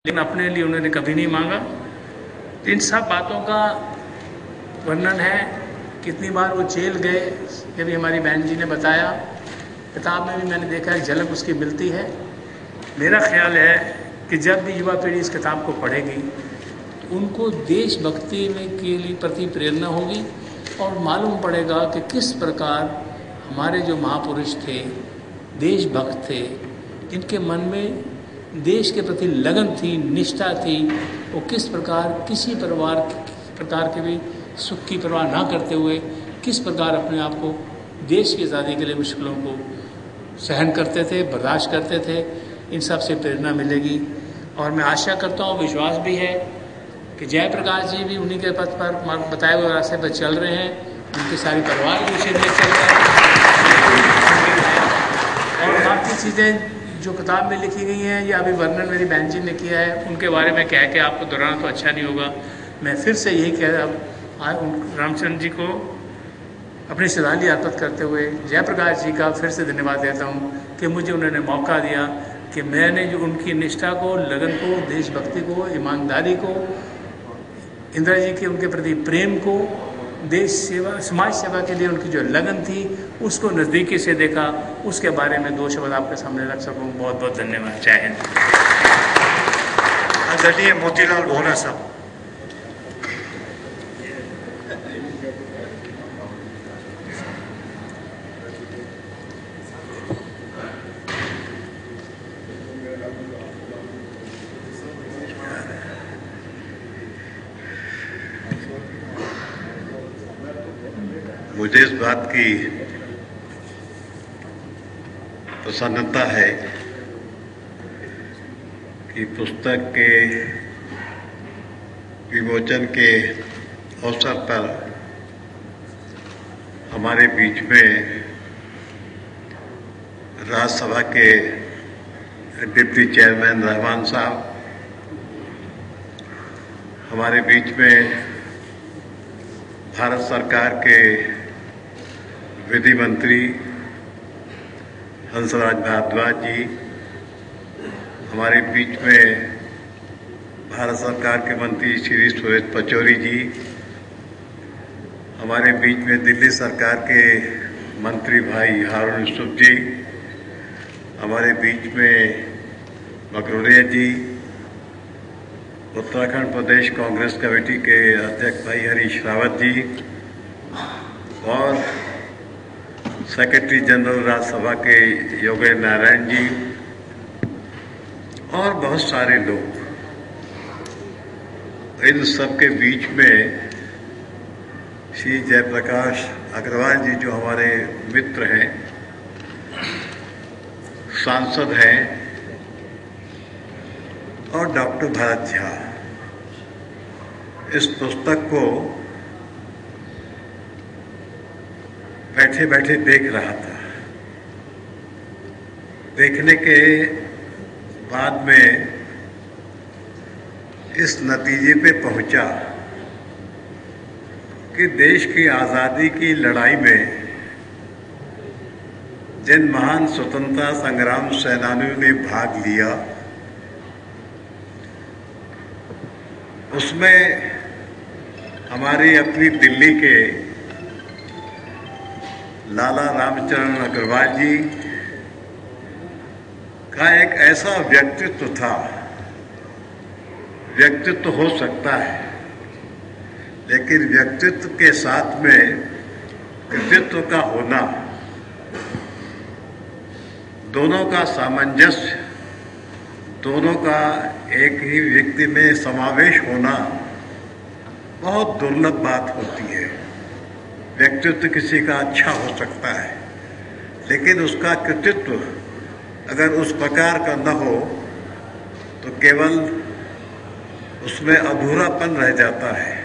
लेकिन अपने लिए उन्होंने कभी नहीं मांगा। तो इन सब बातों का वर्णन है। कितनी बार वो जेल गए, ये भी हमारी बहन जी ने बताया। किताब में भी मैंने देखा है, झलक उसकी मिलती है। मेरा ख्याल है कि जब भी युवा पीढ़ी इस किताब को पढ़ेगी तो उनको देशभक्ति में के लिए प्रति प्रेरणा होगी और मालूम पड़ेगा कि किस प्रकार हमारे जो महापुरुष थे, देशभक्त थे, जिनके मन में देश के प्रति लगन थी, निष्ठा थी, वो किस प्रकार किसी प्रकार के भी सुख की परवाह ना करते हुए किस प्रकार अपने आप को देश की आज़ादी के लिए मुश्किलों को सहन करते थे, बर्दाश्त करते थे। इन सब से प्रेरणा मिलेगी और मैं आशा करता हूँ, विश्वास भी है कि जयप्रकाश जी भी उन्हीं के पथ पर, बताए हुए रास्ते पर चल रहे हैं। उनके सारी परिवार भी उसी लिए चल रहे हैं और बाकी चीज़ें जो किताब में लिखी गई हैं या अभी वर्णन मेरी बहन जी ने किया है, उनके बारे में कह के आपको दोहराना तो अच्छा नहीं होगा। मैं फिर से यही कह रामचंद्र जी को अपनी श्रद्धांजलि अर्पित करते हुए जयप्रकाश जी का फिर से धन्यवाद देता हूँ कि मुझे उन्होंने मौका दिया कि मैंने जो उनकी निष्ठा को, लगन को, देशभक्ति को, ईमानदारी को, इंदिरा जी के उनके प्रति प्रेम को, देश सेवा, समाज सेवा के लिए उनकी जो लगन थी, उसको नज़दीकी से देखा। उसके बारे में दो शब्द आपके सामने रख सकूँ। बहुत बहुत धन्यवाद। जय हिंद। आदरणीय मोतीलाल वोरा साहब। मुझे इस बात की प्रसन्नता है कि पुस्तक के विमोचन के अवसर पर हमारे बीच में राज्यसभा के डिप्टी चेयरमैन रहमान साहब, हमारे बीच में भारत सरकार के विधि मंत्री हंसराज भारद्वाज जी, हमारे बीच में भारत सरकार के मंत्री श्री सुरेश पचौरी जी, हमारे बीच में दिल्ली सरकार के मंत्री भाई हारून यूसुफ जी, हमारे बीच में मकरोनिया जी, उत्तराखंड प्रदेश कांग्रेस कमेटी के अध्यक्ष भाई हरीश रावत जी और सेक्रेटरी जनरल राज्यसभा के योगेंद्र नारायण जी और बहुत सारे लोग। इन सबके बीच में श्री जयप्रकाश अग्रवाल जी जो हमारे मित्र हैं, सांसद हैं, और डॉक्टर भरत झा इस पुस्तक को बैठे बैठे देख रहा था। देखने के बाद में इस नतीजे पे पहुंचा कि देश की आज़ादी की लड़ाई में जिन महान स्वतंत्रता संग्राम सेनानियों ने भाग लिया, उसमें हमारी अपनी दिल्ली के लाला रामचरण अग्रवाल जी का एक ऐसा व्यक्तित्व था। व्यक्तित्व हो सकता है, लेकिन व्यक्तित्व के साथ में कृतित्व का होना, दोनों का सामंजस्य, दोनों का एक ही व्यक्ति में समावेश होना बहुत दुर्लभ बात होती है। व्यक्तित्व किसी का अच्छा हो सकता है, लेकिन उसका कृतित्व अगर उस प्रकार का न हो तो केवल उसमें अधूरापन रह जाता है।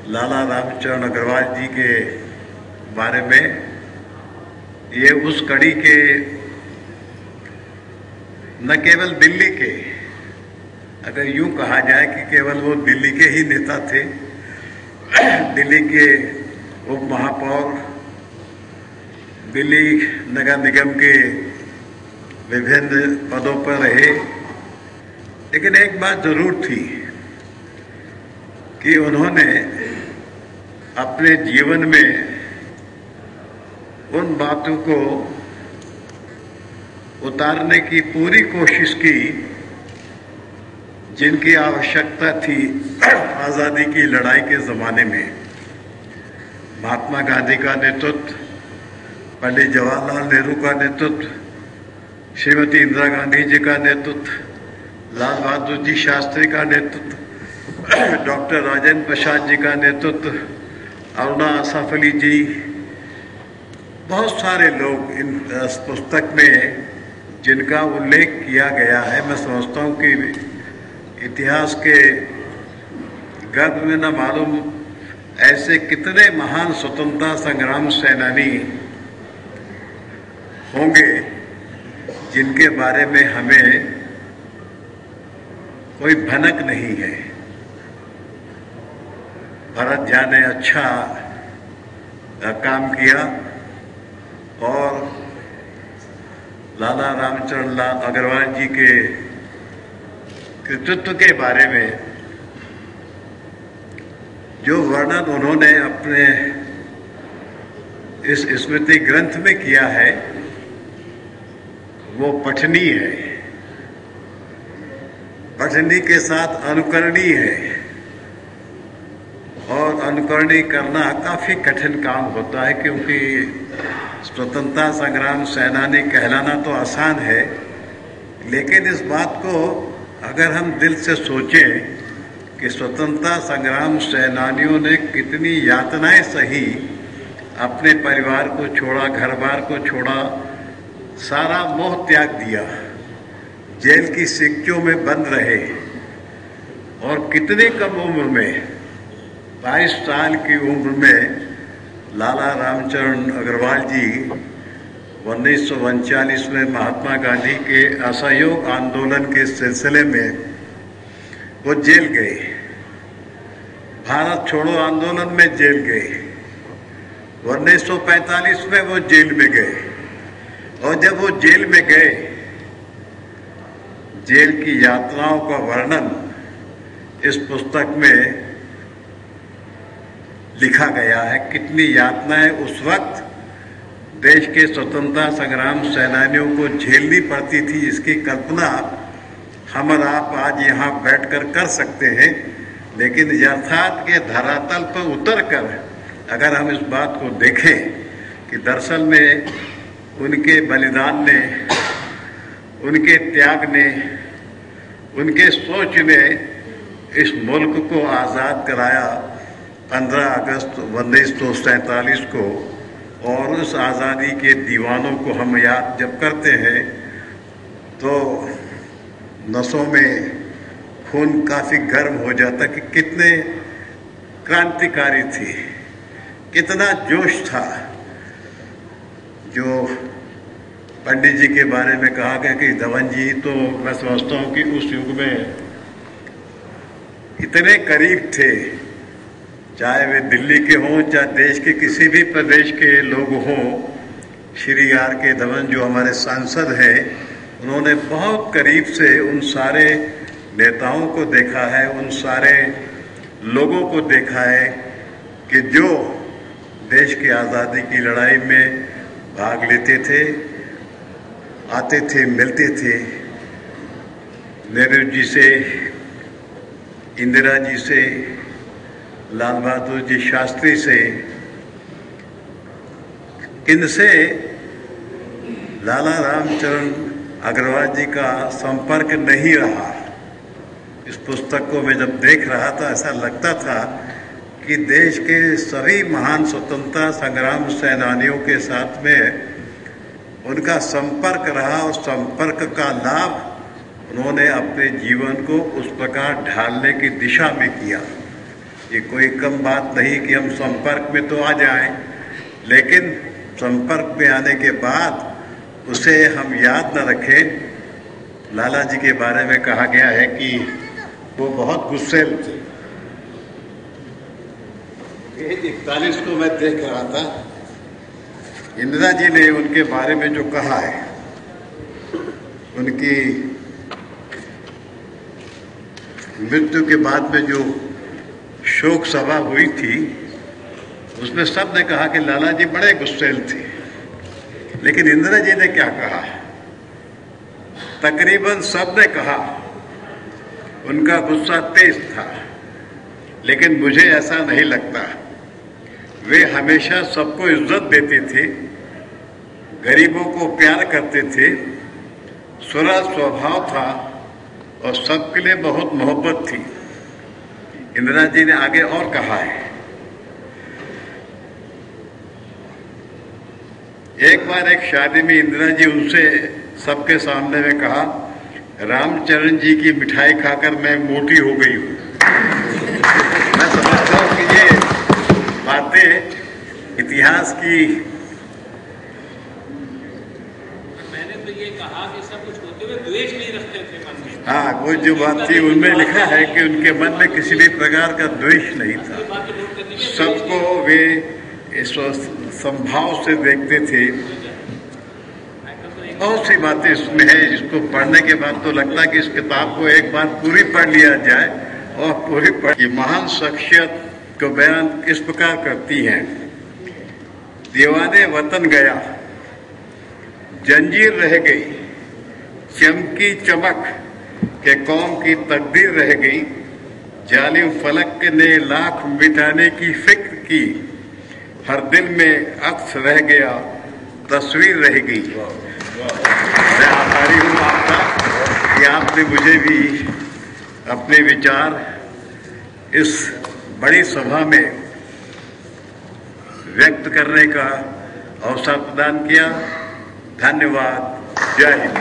लाला रामचरण अग्रवाल जी के बारे में ये उस कड़ी के न केवल दिल्ली के, अगर यूं कहा जाए कि केवल वो दिल्ली के ही नेता थे, दिल्ली के उप महापौर, दिल्ली नगर निगम के विभिन्न पदों पर रहे, लेकिन एक बात जरूर थी कि उन्होंने अपने जीवन में उन बातों को उतारने की पूरी कोशिश की जिनकी आवश्यकता थी आज़ादी की लड़ाई के ज़माने में। महात्मा गांधी का नेतृत्व, पंडित जवाहरलाल नेहरू का नेतृत्व, श्रीमती इंदिरा गांधी जी का नेतृत्व, लाल बहादुर जी शास्त्री का नेतृत्व, डॉक्टर राजेंद्र प्रसाद जी का नेतृत्व, अरुणा असफ अली जी, बहुत सारे लोग इन पुस्तक में जिनका उल्लेख किया गया है। मैं समझता हूँ कि इतिहास के गर्भ में न मालूम ऐसे कितने महान स्वतंत्रता संग्राम सेनानी होंगे जिनके बारे में हमें कोई भनक नहीं है। भरत झा ने अच्छा काम किया और लाला रामचरण लाल अग्रवाल जी के कृतित्व के बारे में जो वर्णन उन्होंने अपने इस स्मृति ग्रंथ में किया है वो पठनीय है, पठनीय के साथ अनुकरणीय है। और अनुकरणीय करना काफी कठिन काम होता है, क्योंकि स्वतंत्रता संग्राम सेनानी कहलाना तो आसान है, लेकिन इस बात को अगर हम दिल से सोचें कि स्वतंत्रता संग्राम सेनानियों ने कितनी यातनाएं सही, अपने परिवार को छोड़ा, घर बार को छोड़ा, सारा मोह त्याग दिया, जेल की सिक्कियों में बंद रहे और कितने कम उम्र में 22 साल की उम्र में लाला रामचरण अग्रवाल जी 1939 में महात्मा गांधी के असहयोग आंदोलन के सिलसिले में वो जेल गए, भारत छोड़ो आंदोलन में जेल गए। 1945 में वो जेल में गए और जब वो जेल में गए, जेल की यात्राओं का वर्णन इस पुस्तक में लिखा गया है। कितनी यातनाएं उस वक्त देश के स्वतंत्रता संग्राम सेनानियों को झेलनी पड़ती थी, इसकी कल्पना हम और आप आज यहाँ बैठकर कर सकते हैं, लेकिन यथार्थ के धरातल पर उतरकर अगर हम इस बात को देखें कि दरअसल में उनके बलिदान ने, उनके त्याग ने, उनके सोच ने इस मुल्क को आज़ाद कराया 15 अगस्त 1947 को, और उस आज़ादी के दीवानों को हम याद जब करते हैं तो नसों में खून काफ़ी गर्म हो जाता कि कितने क्रांतिकारी थे, कितना जोश था। जो पंडित जी के बारे में कहा गया कि धवन जी तो मैं समझता हूँ कि उस युग में इतने करीब थे, चाहे वे दिल्ली के हों, चाहे देश के किसी भी प्रदेश के लोग हों। श्री आर के धवन जो हमारे सांसद हैं, उन्होंने बहुत करीब से उन सारे नेताओं को देखा है, उन सारे लोगों को देखा है कि जो देश की आज़ादी की लड़ाई में भाग लेते थे, आते थे, मिलते थे। नेहरू जी से, इंदिरा जी से, लाल बहादुर जी शास्त्री से, इनसे लाला रामचरण अग्रवाल जी का संपर्क नहीं रहा। इस पुस्तक को मैं जब देख रहा था ऐसा लगता था कि देश के सभी महान स्वतंत्रता संग्राम सेनानियों के साथ में उनका संपर्क रहा और संपर्क का लाभ उन्होंने अपने जीवन को उस प्रकार ढालने की दिशा में किया। ये कोई कम बात नहीं कि हम संपर्क में तो आ जाएं, लेकिन संपर्क में आने के बाद उसे हम याद न रखें। लाला जी के बारे में कहा गया है कि वो बहुत गुस्सैल थे। 41 को मैं देख रहा था, इंदिरा जी ने उनके बारे में जो कहा है, उनकी मृत्यु के बाद में जो शोक सभा हुई थी उसमें सब ने कहा कि लाला जी बड़े गुस्सैल थे, लेकिन इंदिरा जी ने क्या कहा? तकरीबन सब ने कहा उनका गुस्सा तेज था, लेकिन मुझे ऐसा नहीं लगता। वे हमेशा सबको इज्जत देते थे, गरीबों को प्यार करते थे, सरल स्वभाव था और सबके लिए बहुत मोहब्बत थी। इंदिरा जी ने आगे और कहा है, एक बार एक शादी में इंदिरा जी उनसे सबके सामने में कहा, रामचरण जी की मिठाई खाकर मैं मोटी हो गई हूं। मैं समझता हूं कि ये बातें इतिहास की। मैंने तो ये कहा कि सब कुछ होते हुए द्वेष नहीं रखते थे मन में। हाँ, वो जो बात थी उनमें लिखा है कि उनके मन में किसी भी प्रकार का द्वेष नहीं था, सबको वे इस संभाव से देखते थे। बहुत सी बातें इसमें है जिसको पढ़ने के बाद तो लगता है कि इस किताब को एक बार पूरी पढ़ लिया जाए और पूरी पढ़। ये महान शख्सियत को बयान किस प्रकार करती है। दीवाने वतन गया, जंजीर रह गई, चमकी चमक के कौम की तकदीर रह गई, जालिम फलक ने लाख मिटाने की फिक्र की, हर दिल में अक्स रह गया, तस्वीर रह गई। मैं आभारी हूँ आपका कि आपने मुझे भी अपने विचार इस बड़ी सभा में व्यक्त करने का अवसर प्रदान किया। धन्यवाद। जय हिंद।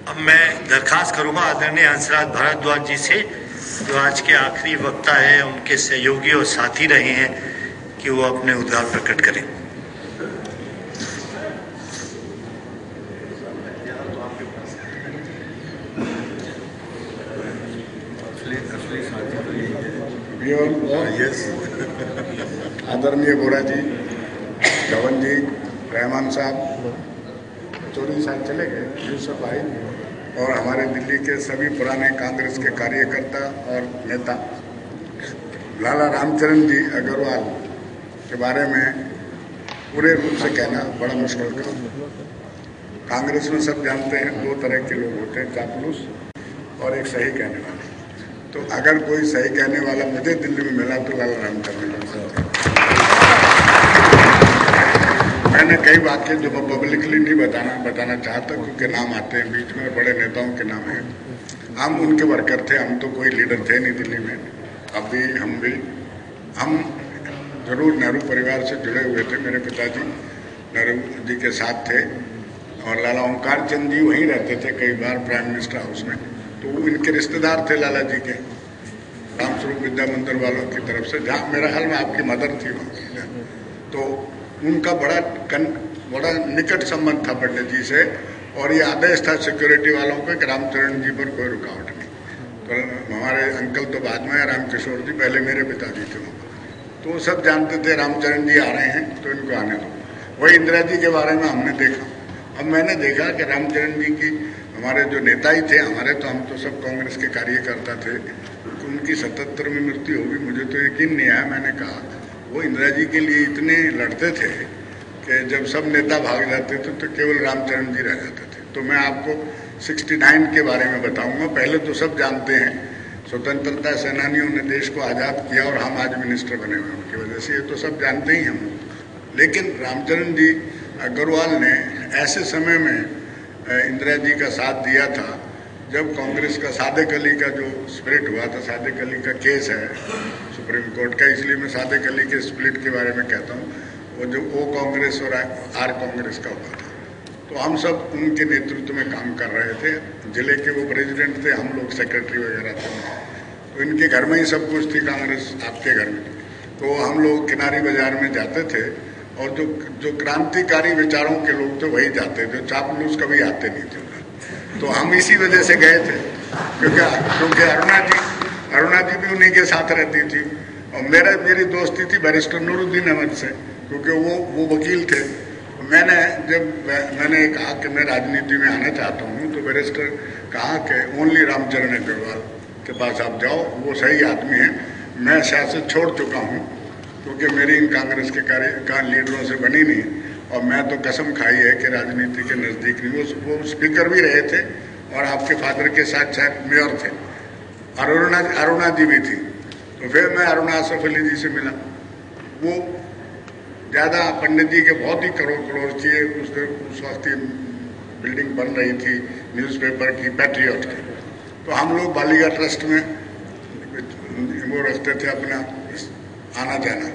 अब मैं दरखास्त करूंगा आदरणीय हंसराज भारद्वाज जी से, जो आज के आखिरी वक्ता है, उनके सहयोगी और साथी रहे हैं, कि वो अपने उद्गार प्रकट करें। आदरणीय गोरा जी, धवन जी, रहमान साहब, चौधरी साहब चले गए, यूसुफ भाई और हमारे दिल्ली के सभी पुराने कांग्रेस के कार्यकर्ता और नेता। लाला रामचरण जी अग्रवाल के बारे में पूरे रूप से कहना बड़ा मुश्किल काम। कांग्रेस में सब जानते हैं दो तरह के लोग होते हैं, चापलूस और एक सही कहने वाला। तो अगर कोई सही कहने वाला मुझे दिल्ली में मिला तो लाला रामचरण जी। मैंने कई वाक्य जो पब्लिकली नहीं बताना चाहता क्योंकि नाम आते हैं बीच में, बड़े नेताओं के नाम हैं। हम उनके वर्कर थे, हम तो कोई लीडर थे नहीं दिल्ली में। अब भी हम जरूर नेहरू परिवार से जुड़े हुए थे। मेरे पिताजी नेहरू जी के साथ थे और लाला ओंकार चंद जी वहीं रहते थे कई बार प्राइम मिनिस्टर हाउस में, तो वो इनके रिश्तेदार थे लाला जी के, रामस्वरूप विद्या मंदिर वालों की तरफ से, जहाँ मेरा हाल में आपकी मदर थी वहाँ। तो उनका बड़ा निकट संबंध था पंडित जी से, और ये आदेश था सिक्योरिटी वालों पे कि रामचरण जी पर कोई रुकावट नहीं। तो हमारे अंकल तो बाद में राम किशोर जी, पहले मेरे पिताजी थे वहाँ। तो सब जानते थे रामचरण जी आ रहे हैं तो इनको आने दो। वही इंदिरा जी के बारे में हमने देखा। अब मैंने देखा कि रामचरण जी की, हमारे जो नेता ही थे हमारे, तो हम तो सब कांग्रेस के कार्यकर्ता थे, तो उनकी 77 में मृत्यु होगी, मुझे तो यकीन नहीं आया। मैंने कहा वो इंदिरा जी के लिए इतने लड़ते थे कि जब सब नेता भाग जाते थे तो केवल रामचरण जी रह जाते थे। तो मैं आपको 69 के बारे में बताऊंगा। पहले तो सब जानते हैं स्वतंत्रता सेनानियों ने देश को आज़ाद किया और हम आज मिनिस्टर बने हुए उनकी वजह से, ये तो सब जानते ही हम। लेकिन रामचरण जी अग्रवाल ने ऐसे समय में इंदिरा जी का साथ दिया था जब कांग्रेस का सादिक अली का जो स्प्लिट हुआ था, सादिक अली का केस है सुप्रीम कोर्ट का, इसलिए मैं सादिक अली के स्प्लिट के बारे में कहता हूँ। वो जो ओ कांग्रेस और आर कांग्रेस का हुआ था, तो हम सब उनके नेतृत्व में काम कर रहे थे। जिले के वो प्रेसिडेंट थे, हम लोग सेक्रेटरी वगैरह थे। तो इनके घर में ही सब कुछ थी कांग्रेस, आपके घर में। तो हम लोग किनारी बाजार में जाते थे और जो क्रांतिकारी विचारों के लोग थे वही जाते थे, चापलूस कभी आते नहीं थे। तो हम इसी वजह से गए थे क्योंकि अरुणा जी भी उन्हीं के साथ रहती थी और मेरी दोस्ती थी बैरिस्टर नूरुद्दीन अहमद से, क्योंकि वो वकील थे। मैंने कहा कि मैं राजनीति में आना चाहता हूँ, तो बैरिस्टर कहा कि ओनली रामचरण अग्रवाल के पास आप जाओ, वो सही आदमी है। मैं सियासत छोड़ चुका हूँ क्योंकि मेरी इन कांग्रेस के लीडरों से बनी नहीं, और मैं तो कसम खाई है कि राजनीति के नज़दीक नहीं। वो स्पीकर भी रहे थे और आपके फादर के साथ शायद मेयर थे, अरुणा जी भी थी। तो फिर मैं अरुणा असफ अली जी से मिला। वो ज़्यादा पंडित जी के बहुत ही करोड़ चाहिए उस वक्त बिल्डिंग बन रही थी न्यूज़पेपर की, पैट्रियट की। तो हम लोग बालिका ट्रस्ट में वो रखते थे अपना आना जाना।